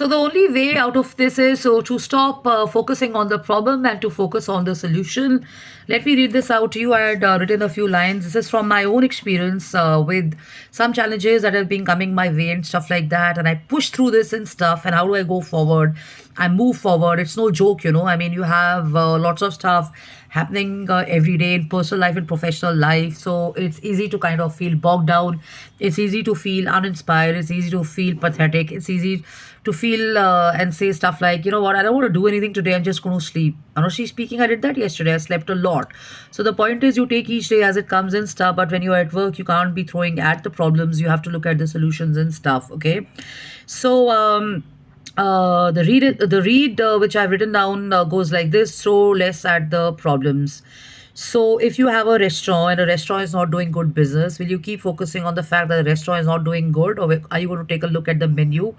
So the only way out of this is so to stop focusing on the problem and to focus on the solution. Let me read this out to you. I had written a few lines. This is from my own experience with some challenges that have been coming my way and stuff like that. And I push through this and stuff. And how do I go forward? I move forward. It's no joke, you know. I mean, you have lots of stuff happening every day in personal life and professional life. So it's easy to kind of feel bogged down. It's easy to feel uninspired. It's easy to feel pathetic. It's easy to feel and say stuff like, you know what, I don't want to do anything today. I'm just going to sleep. Honestly speaking, I did that yesterday. I slept a lot. So the point is, you take each day as it comes and stuff. But when you're at work, you can't be throwing at the problems. You have to look at the solutions and stuff. Okay. So, the read which I've written down goes like this: throw less at the problems. So if you have a restaurant and a restaurant is not doing good business, will you keep focusing on the fact that the restaurant is not doing good, or are you going to take a look at the menu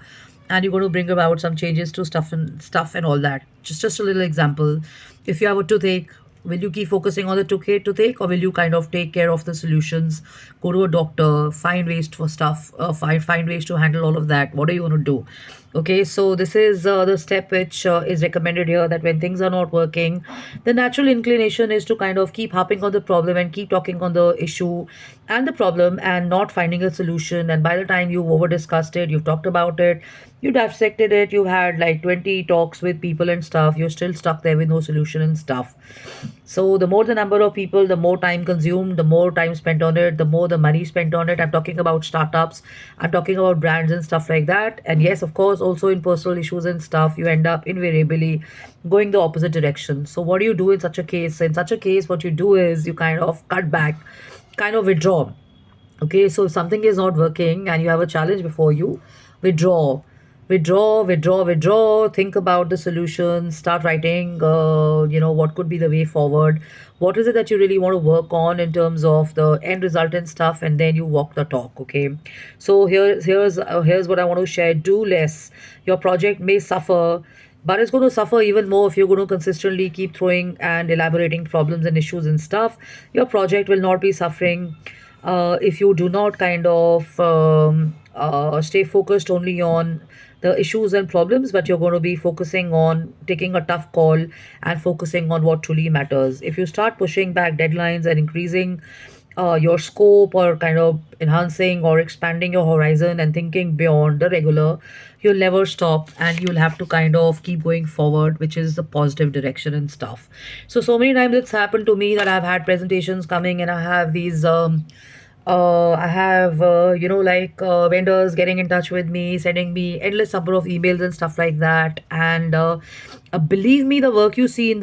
and you're going to bring about some changes to stuff and all that? Just a little example. If you have a toothache, will you keep focusing on the toothache, or will you kind of take care of the solutions, go to a doctor, find ways for stuff, find ways to handle all of that? What are you going to do? Okay, so this is the step which is recommended here, that when things are not working, the natural inclination is to kind of keep harping on the problem and keep talking on the issue and the problem and not finding a solution. And by the time you've over discussed it, you've talked about it, you dissected it, you've had like 20 talks with people and stuff, you're still stuck there with no solution and stuff. So the more the number of people, the more time consumed, the more time spent on it, the more the money spent on it. I'm talking about startups, I'm talking about brands and stuff like that. And yes, of course, also in personal issues and stuff, you end up invariably going the opposite direction. So what do you do in such a case? In such a case, what you do is you kind of cut back, kind of withdraw. Okay, so if something is not working and you have a challenge before you, withdraw. Withdraw. Think about the solution. Start writing, what could be the way forward. What is it that you really want to work on in terms of the end result and stuff, and then you walk the talk. Okay, so here's what I want to share. Do less. Your project may suffer, but it's going to suffer even more if you're going to consistently keep throwing and elaborating problems and issues and stuff. Your project will not be suffering if you do not kind of stay focused only on the issues and problems, but you're going to be focusing on taking a tough call and focusing on what truly matters. If you start pushing back deadlines and increasing your scope, or kind of enhancing or expanding your horizon and thinking beyond the regular, you'll never stop and you'll have to kind of keep going forward, which is the positive direction and stuff. So many times it's happened to me that I've had presentations coming and I have these I have vendors getting in touch with me, sending me endless number of emails and stuff like that. And believe me, the work you see in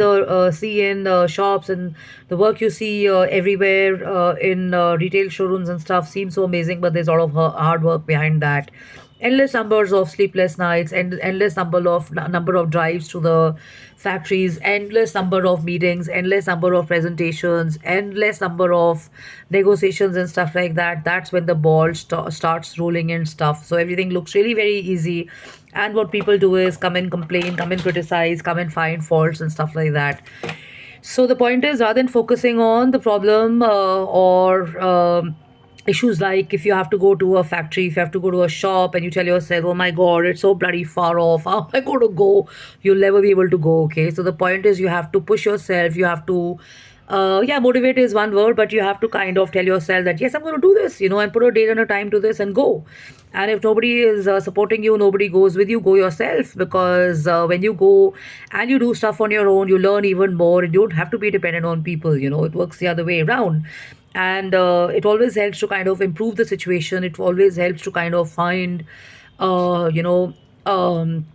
shops, and the work you see everywhere in retail showrooms and stuff seems so amazing, but there's a lot of hard work behind that. Endless numbers of sleepless nights, and endless number of drives to the factories, endless number of meetings, endless number of presentations, endless number of negotiations and stuff like that. That's when the ball starts rolling and stuff. So everything looks really very easy, and what people do is come and complain, come and criticize, come and find faults and stuff like that. So the point is, rather than focusing on the problem or issues, like if you have to go to a factory, if you have to go to a shop, and you tell yourself, oh my god, it's so bloody far off, how am I going to go? You'll never be able to go. Okay, so the point is, you have to push yourself, you have to yeah, motivate is one word, but you have to kind of tell yourself that yes, I'm going to do this, and put a date and a time to this and go. And if nobody is supporting you, nobody goes with you, go yourself, because when you go and you do stuff on your own, you learn even more. You don't have to be dependent on people. It works the other way around. And it always helps to kind of improve the situation. It always helps to kind of find uh, you know um,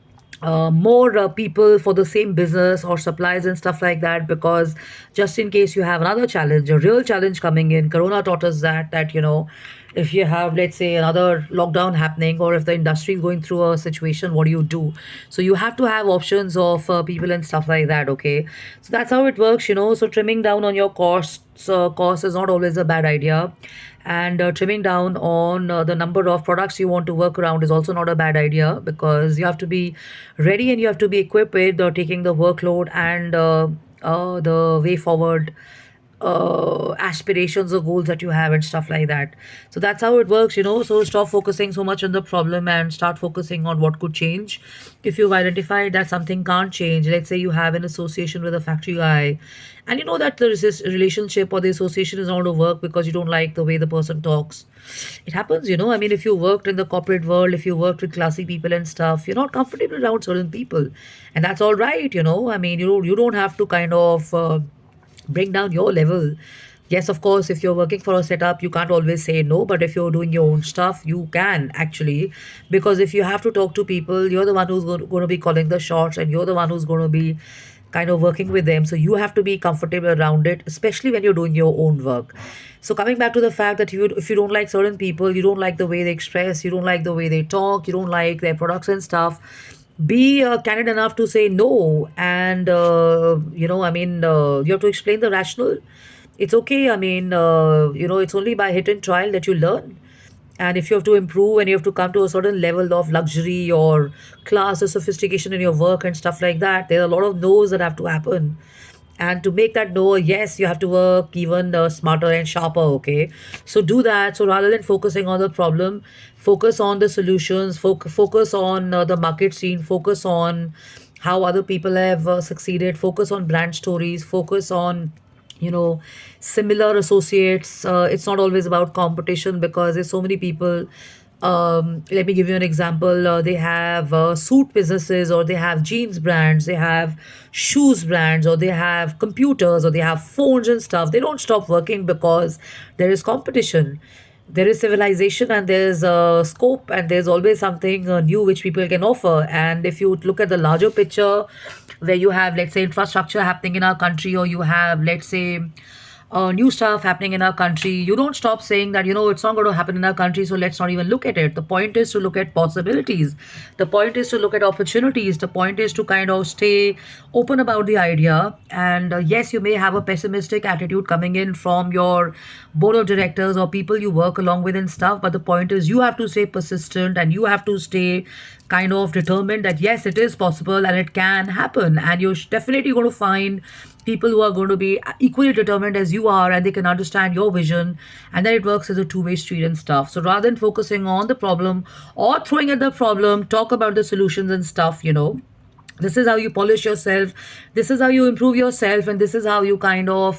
more people for the same business or supplies and stuff like that, because just in case you have another challenge, a real challenge coming in. Corona taught us that if you have, let's say, another lockdown happening, or if the industry is going through a situation, what do you do? So you have to have options of people and stuff like that. Okay, so that's how it works. So trimming down on your cost is not always a bad idea, and trimming down on the number of products you want to work around is also not a bad idea, because you have to be ready and you have to be equipped with taking the workload and the way forward aspirations or goals that you have and stuff like that. So that's how it works, you know. So stop focusing so much on the problem and start focusing on what could change. If you've identified that something can't change, let's say you have an association with a factory guy, and you know that the relationship or the association is not going to work because you don't like the way the person talks. It happens, you know. I mean, if you worked in the corporate world, if you worked with classy people and stuff, you're not comfortable around certain people, and that's all right, you know. I mean, you don't have to kind of bring down your level. Yes, of course, if you're working for a setup, you can't always say no, but if you're doing your own stuff, you can actually. Because if you have to talk to people, you're the one who's going to be calling the shots, and you're the one who's going to be kind of working with them. So you have to be comfortable around it, especially when you're doing your own work. So coming back to the fact that if you don't like certain people, you don't like the way they express, you don't like the way they talk, you don't like their products and stuff, be candid enough to say no. And I mean, you have to explain the rationale. It's okay. I mean, it's only by hit and trial that you learn. And if you have to improve and you have to come to a certain level of luxury or class or sophistication in your work and stuff like that, there are a lot of no's that have to happen. And to make that no, yes, you have to work even smarter and sharper, okay? So do that. So rather than focusing on the problem, focus on the solutions, focus on the market scene, focus on how other people have succeeded, focus on brand stories, focus on you know similar associates. It's not always about competition because there's so many people. Let me give you an example. They have suit businesses, or they have jeans brands, they have shoes brands, or they have computers, or they have phones and stuff. They don't stop working because there is competition. There is civilization, and there's scope, and there's always something new which people can offer. And if you look at the larger picture, where you have, let's say, infrastructure happening in our country, or you have, let's say, new stuff happening in our country, you don't stop saying that, it's not going to happen in our country, so let's not even look at it. The point is to look at possibilities. The point is to look at opportunities. The point is to kind of stay open about the idea. And yes, you may have a pessimistic attitude coming in from your board of directors or people you work along with and stuff, but the point is you have to stay persistent, and you have to stay kind of determined that yes, it is possible and it can happen. And you're definitely going to find people who are going to be equally determined as you are, and they can understand your vision, and then it works as a two-way street and stuff. So rather than focusing on the problem or throwing at the problem, talk about the solutions and stuff. This is how you polish yourself, this is how you improve yourself, and this is how you kind of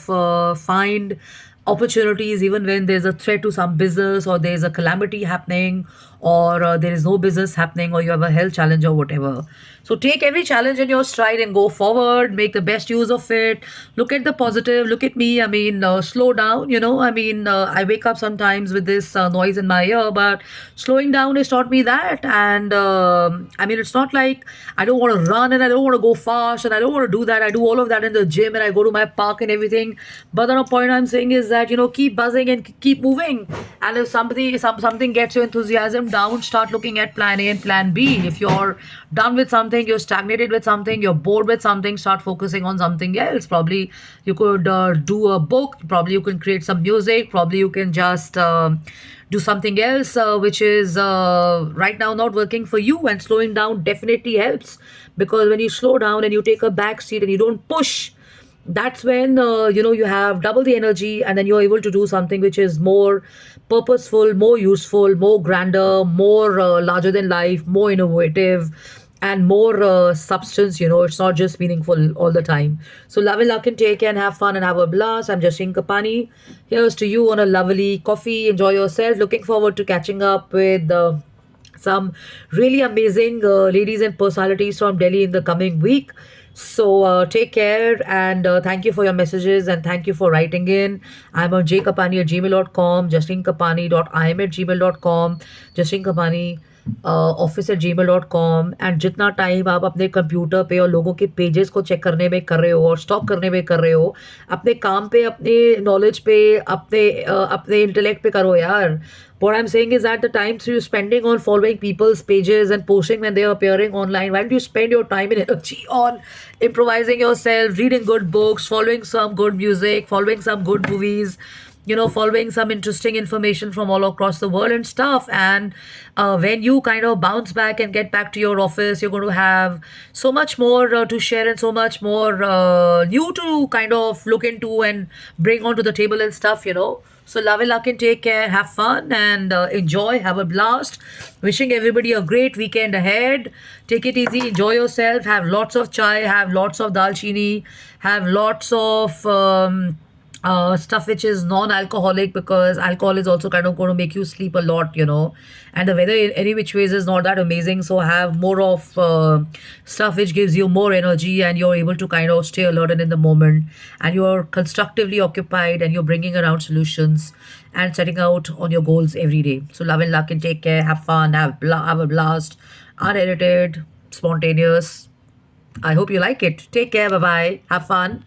find opportunities even when there's a threat to some business, or there's a calamity happening, or there is no business happening, or you have a health challenge or whatever. So take every challenge in your stride and go forward, make the best use of it. Look at the positive. Look at me. I mean, slow down. I mean, I wake up sometimes with this noise in my ear, but slowing down has taught me that. And I mean, it's not like I don't want to run, and I don't want to go fast, and I don't want to do that. I do all of that in the gym, and I go to my park and everything. But then a point I'm saying is that, keep buzzing and keep moving. And if something gets your enthusiasm down, start looking at plan A and plan B. If you're done with something, you're stagnated with something, you're bored with something, start focusing on something else. Probably you could do a book, probably you can create some music, probably you can just do something else which is right now not working for you. And slowing down definitely helps, because when you slow down and you take a back seat and you don't push, that's when you have double the energy, and then you're able to do something which is more purposeful, more useful, more grander, more larger than life, more innovative, and more substance. It's not just meaningful all the time. So love and luck, and take care and have fun and have a blast. I'm Jasleen Kapani. Here's to you on a lovely coffee. Enjoy yourself. Looking forward to catching up with some really amazing ladies and personalities from Delhi in the coming week. So take care, and thank you for your messages, and thank you for writing in. I'm on jkapani@gmail.com, justlinkapani.im@gmail.com, Justleen Kapani office@gmail.com. And जितना time आप अपने computer पे और लोगों के pages को check करने में कर रहे हो और स्टॉक करने में कर रहे हो, अपने काम पे, अपने नॉलेज पे, अपने इंटेलेक्ट पे करो यार. What I'm saying is that the times you're spending on following people's pages and posting when they're appearing online, why don't you spend your time and energy on improvising yourself, reading good books, following some good music, following some good movies, following some interesting information from all across the world and stuff. And when you kind of bounce back and get back to your office, you're going to have so much more to share and so much more new to kind of look into and bring onto the table and stuff. So love and luck and take care, have fun and enjoy, have a blast. Wishing everybody a great weekend ahead. Take it easy, enjoy yourself, have lots of chai, have lots of dalchini, have lots of stuff which is non-alcoholic, because alcohol is also kind of going to make you sleep a lot. And the weather in any which ways is not that amazing, so have more of stuff which gives you more energy and you're able to kind of stay alert and in the moment, and you're constructively occupied and you're bringing around solutions and setting out on your goals every day. So love and luck and take care, have fun, have a blast, unedited, spontaneous. I hope you like it. Take care, bye bye, have fun.